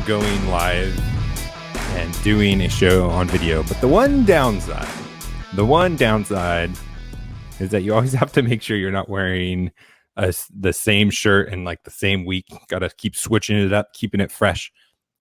going live and doing a show on video. But the one downside is that you always have to make sure you're not wearing the same shirt in like the same week. Got to keep switching it up, keeping it fresh.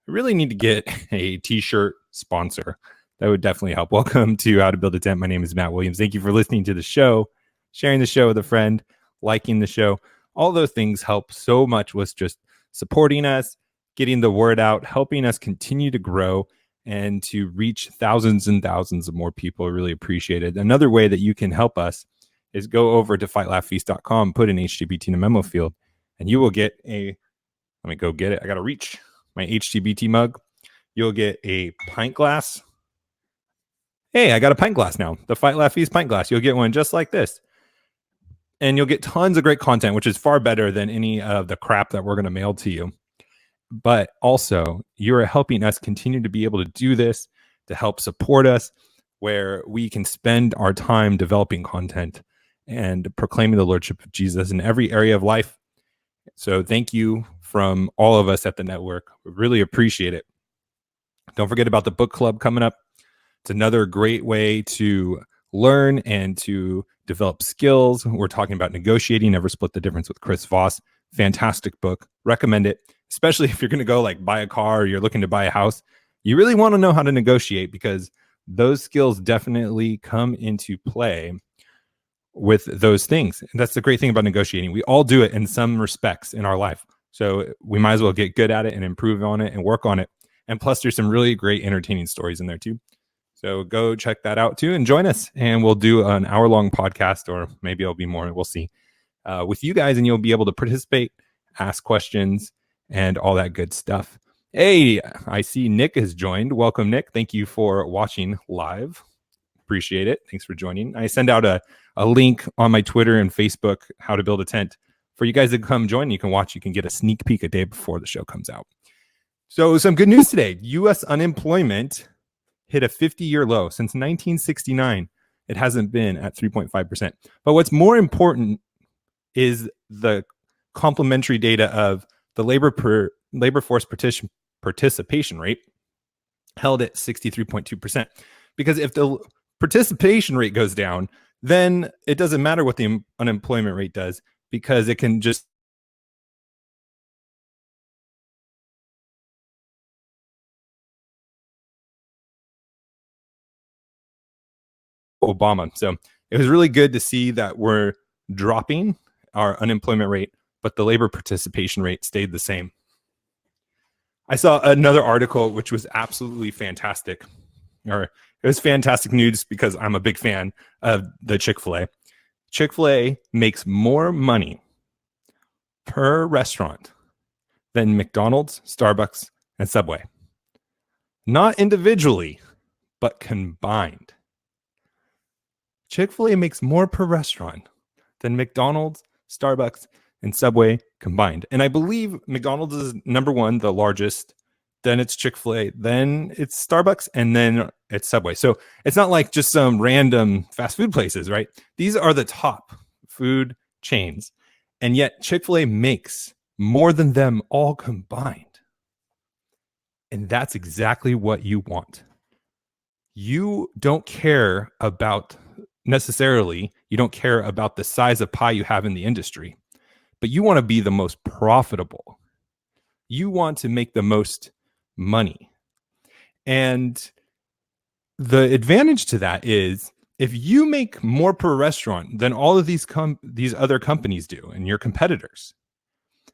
I really need to get a t-shirt sponsor. That would definitely help. Welcome to How to Build a Tent. My name is Matt Williams. Thank you for listening to the show, sharing the show with a friend, liking the show. All those things help so much with just supporting us, getting the word out, helping us continue to grow and to reach thousands and thousands of more people. I really appreciate it. Another way that you can help us is go over to fightlaughfeast.com, put an HtBT in a memo field, and you will get a, let me go get it. I got to reach my HtBT mug. You'll get a pint glass. Hey, I got a pint glass now. The Fight Laugh Feast pint glass. You'll get one just like this. And you'll get tons of great content, which is far better than any of the crap that we're going to mail to you. But also, you're helping us continue to be able to do this, to help support us, where we can spend our time developing content and proclaiming the Lordship of Jesus in every area of life. So thank you from all of us at the network. We really appreciate it. Don't forget about the book club coming up. It's another great way to learn and to develop skills. We're talking about negotiating, Never Split the Difference with Chris Voss. Fantastic book. Recommend it, especially if you're going to go like buy a car or you're looking to buy a house. You really want to know how to negotiate because those skills definitely come into play with those things. And that's the great thing about negotiating. We all do it in some respects in our life. So we might as well get good at it and improve on it and work on it. And plus, there's some really great entertaining stories in there too. So go check that out too and join us. And we'll do an hour-long podcast, or maybe it'll be more. We'll see. With you guys, and you'll be able to participate, ask questions, and all that good stuff. Hey, I see Nick has joined. Welcome, Nick. Thank you for watching live. Appreciate it. Thanks for joining. I send out a link on my Twitter and Facebook, How to Build a Tent, for you guys to come join. You can watch. You can get a sneak peek a day before the show comes out. So some good news today. U.S. unemployment hit a 50-year low. Since 1969, it hasn't been at 3.5%. But what's more important is the complementary data of the labor force participation rate held at 63.2%. Because if the participation rate goes down, then it doesn't matter what the unemployment rate does, because it can just Obama. So it was really good to see that we're dropping our unemployment rate, but the labor participation rate stayed the same. I saw another article which was absolutely fantastic. Or it was fantastic news because I'm a big fan of the Chick-fil-A. Chick-fil-A makes more money per restaurant than McDonald's, Starbucks, and Subway. Not individually, but combined. Chick-fil-A makes more per restaurant than McDonald's, Starbucks, and Subway combined. And I believe McDonald's is number one, the largest. Then it's Chick-fil-A, then it's Starbucks, and then it's Subway. So it's not like just some random fast food places, right? These are the top food chains. And yet Chick-fil-A makes more than them all combined. And that's exactly what you want. You don't care about necessarily, you don't care about the size of pie you have in the industry, but you want to be the most profitable. You want to make the most money. And the advantage to that is if you make more per restaurant than all of these other companies do and your competitors,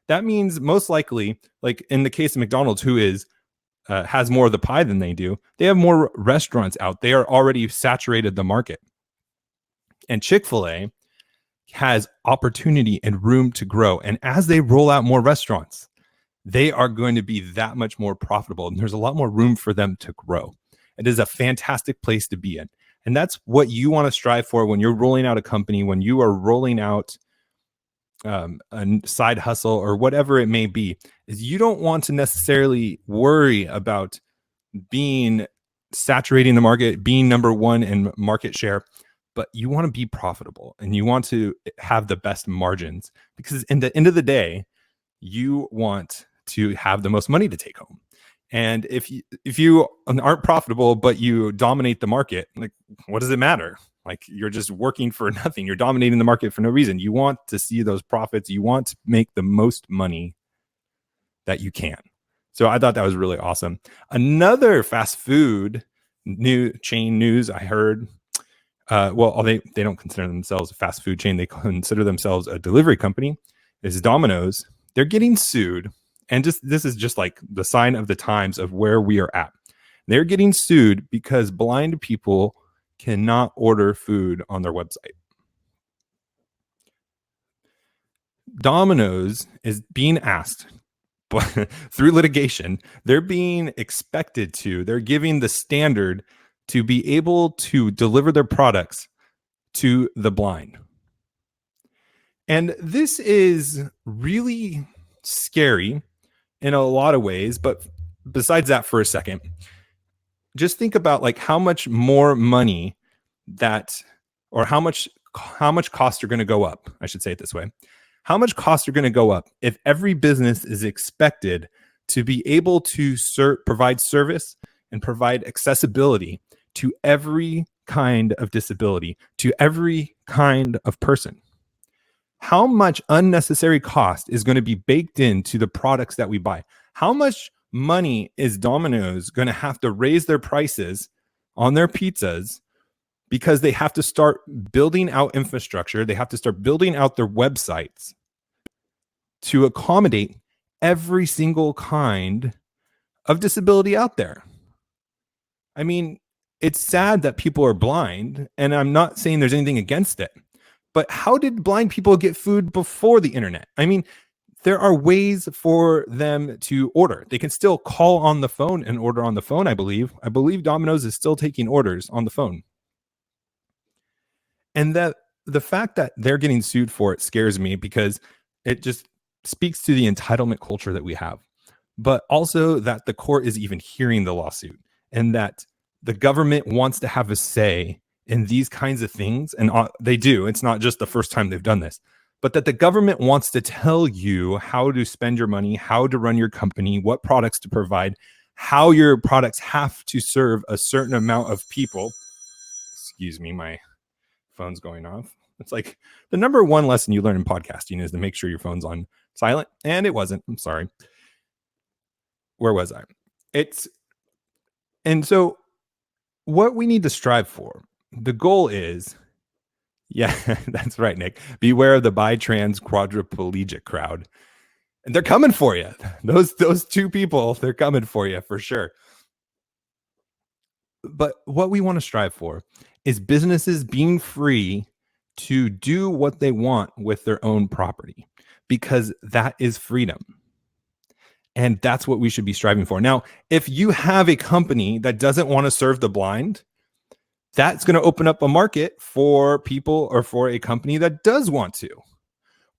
that means most likely, like in the case of McDonald's, who has more of the pie than they do, they have more restaurants out. They are already saturated the market. And Chick-fil-A has opportunity and room to grow. And as they roll out more restaurants, they are going to be that much more profitable. And there's a lot more room for them to grow. It is a fantastic place to be in. And that's what you want to strive for when you're rolling out a company, when you are rolling out a side hustle or whatever it may be, is you don't want to necessarily worry about being saturating the market, being number one in market share. But you want to be profitable and you want to have the best margins, because in the end of the day, you want to have the most money to take home. And if you aren't profitable, but you dominate the market, like, what does it matter? Like, you're just working for nothing. You're dominating the market for no reason. You want to see those profits. You want to make the most money that you can. So I thought that was really awesome. Another fast food chain news I heard. They don't consider themselves a fast food chain. They consider themselves a delivery company. Is Domino's. They're getting sued. And this is just like the sign of the times of where we are at. They're getting sued because blind people cannot order food on their website. Domino's is being asked, but through litigation, they're being expected to, they're giving the standard to be able to deliver their products to the blind. And this is really scary in a lot of ways, but besides that, for a second, just think about like how much more money how much costs are going to go up. I should say it this way. How much costs are going to go up if every business is expected to be able to provide service and provide accessibility to every kind of disability, to every kind of person? How much unnecessary cost is going to be baked into the products that we buy? How much money is Domino's going to have to raise their prices on their pizzas because they have to start building out infrastructure? They have to start building out their websites to accommodate every single kind of disability out there. I mean, it's sad that people are blind, and I'm not saying there's anything against it. But how did blind people get food before the internet? I mean, there are ways for them to order. They can still call on the phone and order on the phone, I believe. I believe Domino's is still taking orders on the phone. And that the fact that they're getting sued for it scares me because it just speaks to the entitlement culture that we have. But also that the court is even hearing the lawsuit and that the government wants to have a say in these kinds of things. And they do. It's not just the first time they've done this, but that the government wants to tell you how to spend your money, how to run your company, what products to provide, how your products have to serve a certain amount of people. Excuse me, my phone's going off. It's like the number one lesson you learn in podcasting is to make sure your phone's on silent. And it wasn't. I'm sorry. Where was I? And so what we need to strive for, the goal is, yeah, that's right, Nick. Beware of the bi-trans quadriplegic crowd. And they're coming for you. Those two people, they're coming for you for sure. But what we want to strive for is businesses being free to do what they want with their own property, because that is freedom. And that's what we should be striving for. Now, if you have a company that doesn't want to serve the blind, that's going to open up a market for people or for a company that does want to.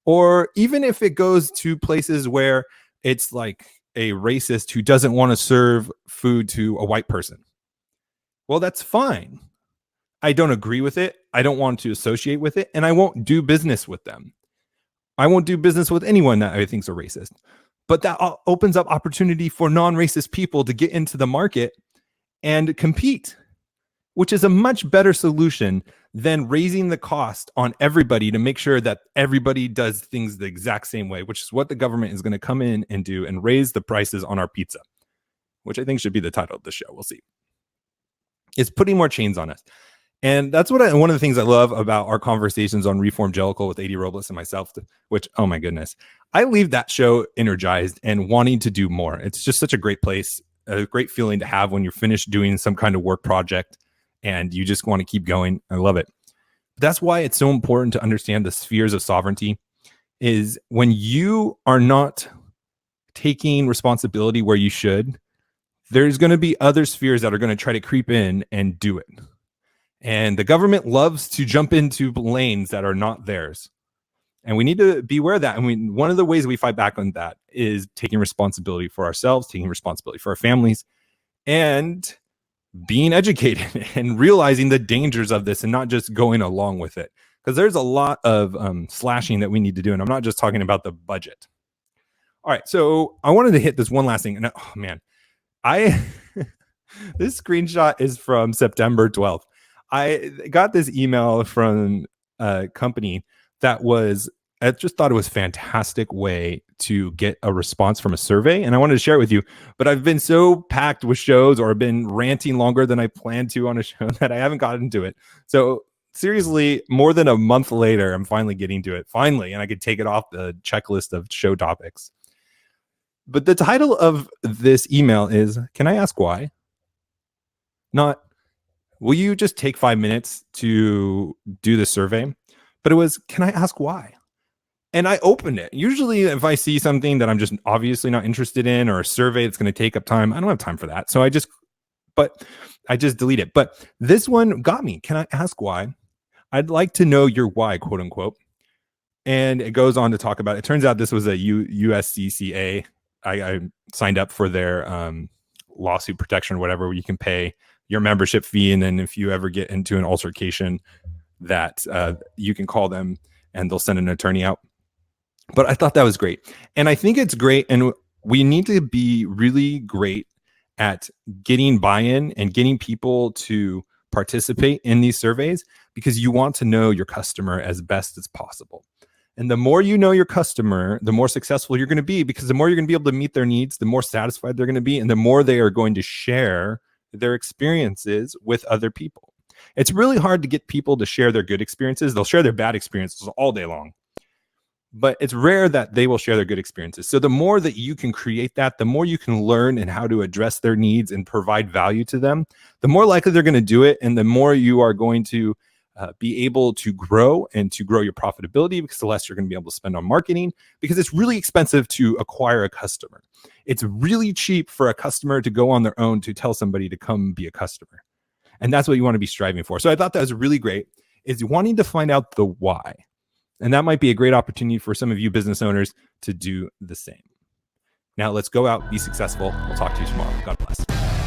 Or even if it goes to places where it's like a racist who doesn't want to serve food to a white person. Well, that's fine. I don't agree with it. I don't want to associate with it. And I won't do business with them. I won't do business with anyone that I think is a racist. But that opens up opportunity for non-racist people to get into the market and compete, which is a much better solution than raising the cost on everybody to make sure that everybody does things the exact same way, which is what the government is going to come in and do and raise the prices on our pizza, which I think should be the title of the show. We'll see. It's putting more chains on us. And that's one of the things I love about our conversations on Reform Jellicle with AD Robles and myself, which, oh my goodness, I leave that show energized and wanting to do more. It's just such a great place, a great feeling to have when you're finished doing some kind of work project and you just want to keep going. I love it. That's why it's so important to understand the spheres of sovereignty is when you are not taking responsibility where you should, there's going to be other spheres that are going to try to creep in and do it. And the government loves to jump into lanes that are not theirs. And we need to be aware of that. I mean, one of the ways we fight back on that is taking responsibility for ourselves, taking responsibility for our families, and being educated and realizing the dangers of this and not just going along with it. Because there's a lot of slashing that we need to do. And I'm not just talking about the budget. All right. So I wanted to hit this one last thing. And oh, man, I this screenshot is from September 12th. I got this email from a company that was, I just thought it was a fantastic way to get a response from a survey. And I wanted to share it with you, but I've been so packed with shows or been ranting longer than I planned to on a show that I haven't gotten to it. So seriously, more than a month later, I'm finally getting to it. Finally, and I could take it off the checklist of show topics. But the title of this email is, "Can I ask why?" Not, "Will you just take 5 minutes to do the survey?" But it was, "Can I ask why?" And I opened it. Usually, if I see something that I'm just obviously not interested in, or a survey that's going to take up time, I don't have time for that. So I just delete it. But this one got me. "Can I ask why? I'd like to know your why," quote unquote. And it goes on to talk about, it turns out this was a USCCA. I signed up for their lawsuit protection or whatever, where you can pay your membership fee. And then if you ever get into an altercation, that you can call them and they'll send an attorney out. But I thought that was great. And I think it's great. And we need to be really great at getting buy-in and getting people to participate in these surveys, because you want to know your customer as best as possible. And the more you know your customer, the more successful you're going to be, because the more you're going to be able to meet their needs, the more satisfied they're going to be, and the more they are going to share their experiences with other people. It's really hard to get people to share their good experiences. They'll share their bad experiences all day long, but it's rare that they will share their good experiences. So the more that you can create that, the more you can learn and how to address their needs and provide value to them, the more likely they're going to do it. And the more you are going to be able to grow and to grow your profitability, because the less you're going to be able to spend on marketing, because it's really expensive to acquire a customer. It's really cheap for a customer to go on their own to tell somebody to come be a customer. And that's what you want to be striving for. So I thought that was really great, is wanting to find out the why. And that might be a great opportunity for some of you business owners to do the same. Now let's go out, be successful. We'll talk to you tomorrow. God bless.